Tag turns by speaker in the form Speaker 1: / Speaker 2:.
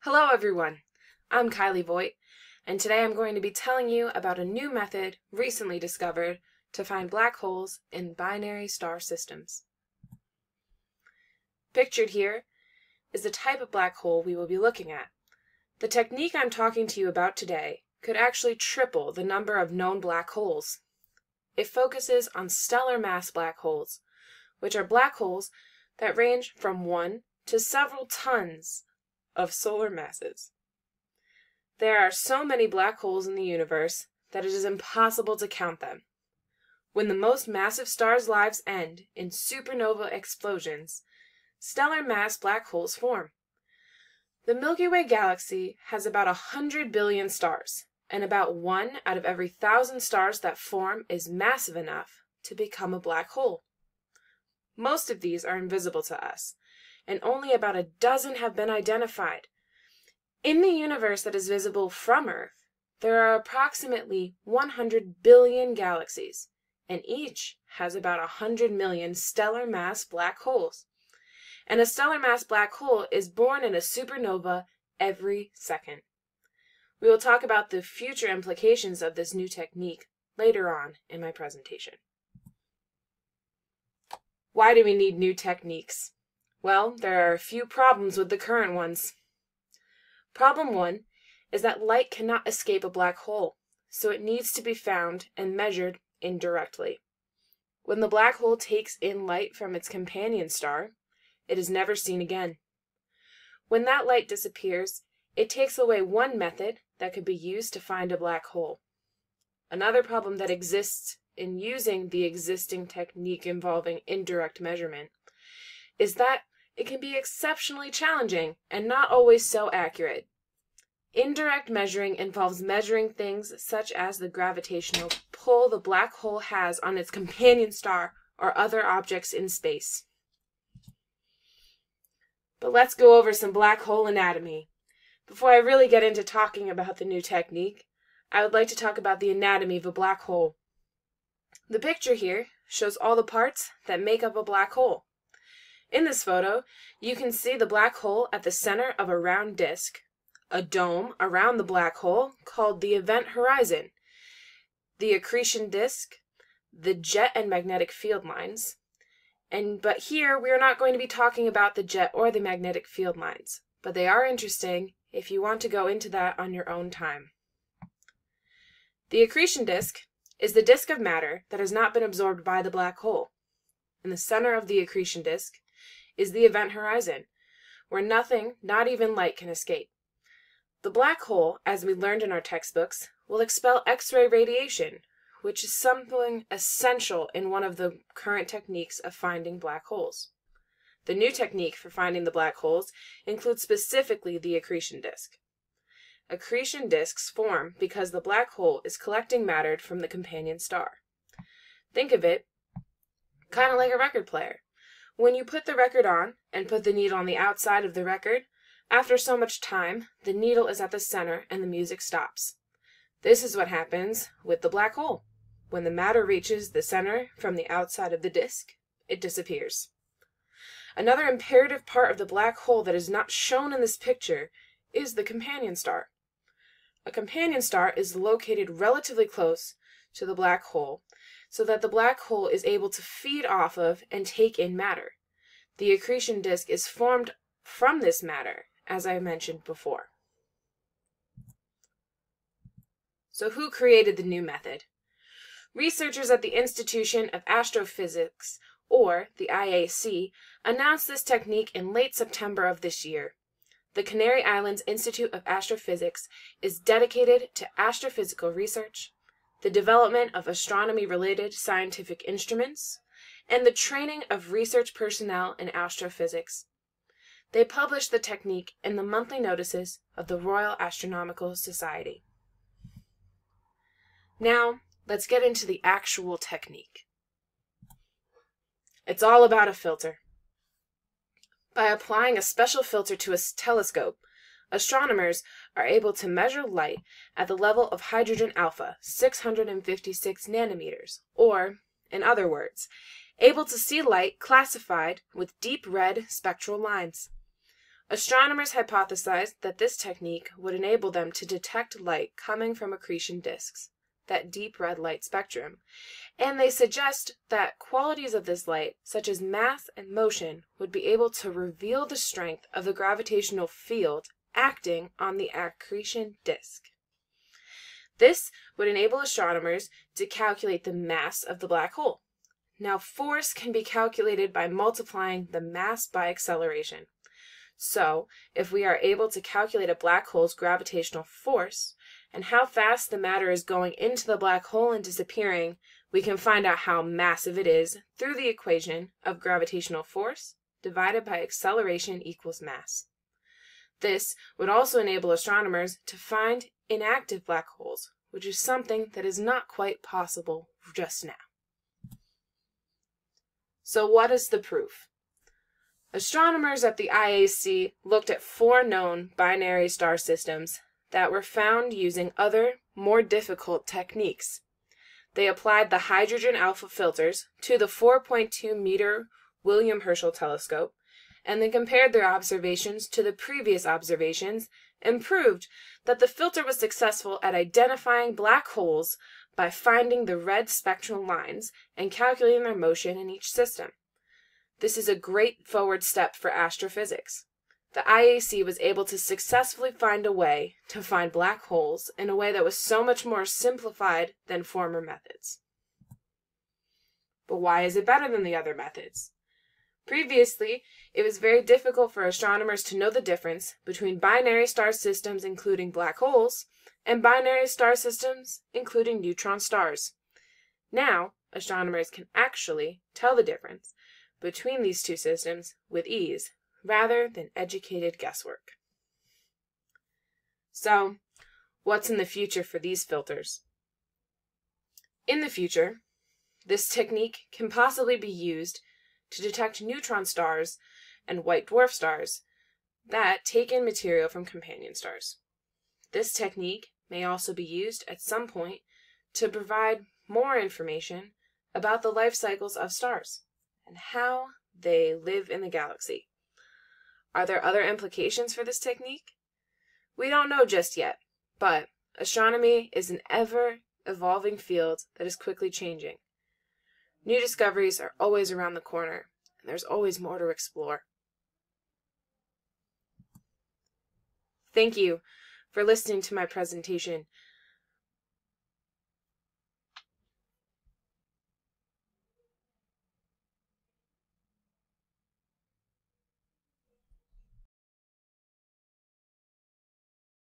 Speaker 1: Hello everyone, I'm Kylie Voigt, and today I'm going to be telling you about a new method recently discovered to find black holes in binary star systems. Pictured here is the type of black hole we will be looking at. The technique I'm talking to you about today could actually triple the number of known black holes. It focuses on stellar mass black holes, which are black holes that range from 1 to several tons of solar masses. There are so many black holes in the universe that it is impossible to count them. When the most massive stars' lives end in supernova explosions, stellar mass black holes form. The Milky Way galaxy has about 100 billion stars, and about 1 out of every 1,000 stars that form is massive enough to become a black hole. Most of these are invisible to us, and only about a dozen have been identified. In the universe that is visible from Earth, there are approximately 100 billion galaxies, and each has about 100 million stellar mass black holes. And a stellar mass black hole is born in a supernova every second. We will talk about the future implications of this new technique later on in my presentation. Why do we need new techniques? Well, there are a few problems with the current ones. Problem 1 is that light cannot escape a black hole, so it needs to be found and measured indirectly. When the black hole takes in light from its companion star, it is never seen again. When that light disappears, it takes away one method that could be used to find a black hole. Another problem that exists in using the existing technique involving indirect measurement is that it can be exceptionally challenging and not always so accurate. Indirect measuring involves measuring things such as the gravitational pull the black hole has on its companion star or other objects in space. But let's go over some black hole anatomy. Before I really get into talking about the new technique, I would like to talk about the anatomy of a black hole. The picture here shows all the parts that make up a black hole. In this photo, you can see the black hole at the center of a round disk, a dome around the black hole called the event horizon, the accretion disk, the jet and magnetic field lines, but here we are not going to be talking about the jet or the magnetic field lines, but they are interesting if you want to go into that on your own time. The accretion disk is the disk of matter that has not been absorbed by the black hole. In the center of the accretion disk is the event horizon, where nothing, not even light, can escape. The black hole, as we learned in our textbooks, will expel X-ray radiation, which is something essential in one of the current techniques of finding black holes. The new technique for finding the black holes includes specifically the accretion disk. Accretion disks form because the black hole is collecting matter from the companion star. Think of it kind of like a record player. When you put the record on and put the needle on the outside of the record, after so much time, the needle is at the center and the music stops. This is what happens with the black hole. When the matter reaches the center from the outside of the disk, it disappears. Another imperative part of the black hole that is not shown in this picture is the companion star. A companion star is located relatively close to the black hole, so that the black hole is able to feed off of and take in matter. The accretion disk is formed from this matter, as I mentioned before. So who created the new method? Researchers at the Institution of Astrophysics, or the IAC, announced this technique in late September of this year. The Canary Islands Institute of Astrophysics is dedicated to astrophysical research, the development of astronomy-related scientific instruments, and the training of research personnel in astrophysics. They published the technique in the monthly notices of the Royal Astronomical Society. Now, let's get into the actual technique. It's all about a filter. By applying a special filter to a telescope, astronomers are able to measure light at the level of hydrogen alpha, 656 nanometers, or, in other words, able to see light classified with deep red spectral lines. Astronomers hypothesized that this technique would enable them to detect light coming from accretion disks, that deep red light spectrum, and they suggest that qualities of this light, such as mass and motion, would be able to reveal the strength of the gravitational field acting on the accretion disk. This would enable astronomers to calculate the mass of the black hole. Now, force can be calculated by multiplying the mass by acceleration. So, if we are able to calculate a black hole's gravitational force and how fast the matter is going into the black hole and disappearing, we can find out how massive it is through the equation of gravitational force divided by acceleration equals mass. This would also enable astronomers to find inactive black holes, which is something that is not quite possible just now. So what is the proof? Astronomers at the IAC looked at 4 known binary star systems that were found using other, more difficult techniques. They applied the hydrogen alpha filters to the 4.2-meter William Herschel telescope, and then compared their observations to the previous observations and proved that the filter was successful at identifying black holes by finding the red spectral lines and calculating their motion in each system. This is a great forward step for astrophysics. The IAC was able to successfully find a way to find black holes in a way that was so much more simplified than former methods. But why is it better than the other methods? Previously, it was very difficult for astronomers to know the difference between binary star systems including black holes and binary star systems including neutron stars. Now, astronomers can actually tell the difference between these two systems with ease, rather than educated guesswork. So, what's in the future for these filters? In the future, this technique can possibly be used to detect neutron stars and white dwarf stars that take in material from companion stars. This technique may also be used at some point to provide more information about the life cycles of stars and how they live in the galaxy. Are there other implications for this technique? We don't know just yet, but astronomy is an ever-evolving field that is quickly changing. New discoveries are always around the corner, and there's always more to explore. Thank you for listening to my presentation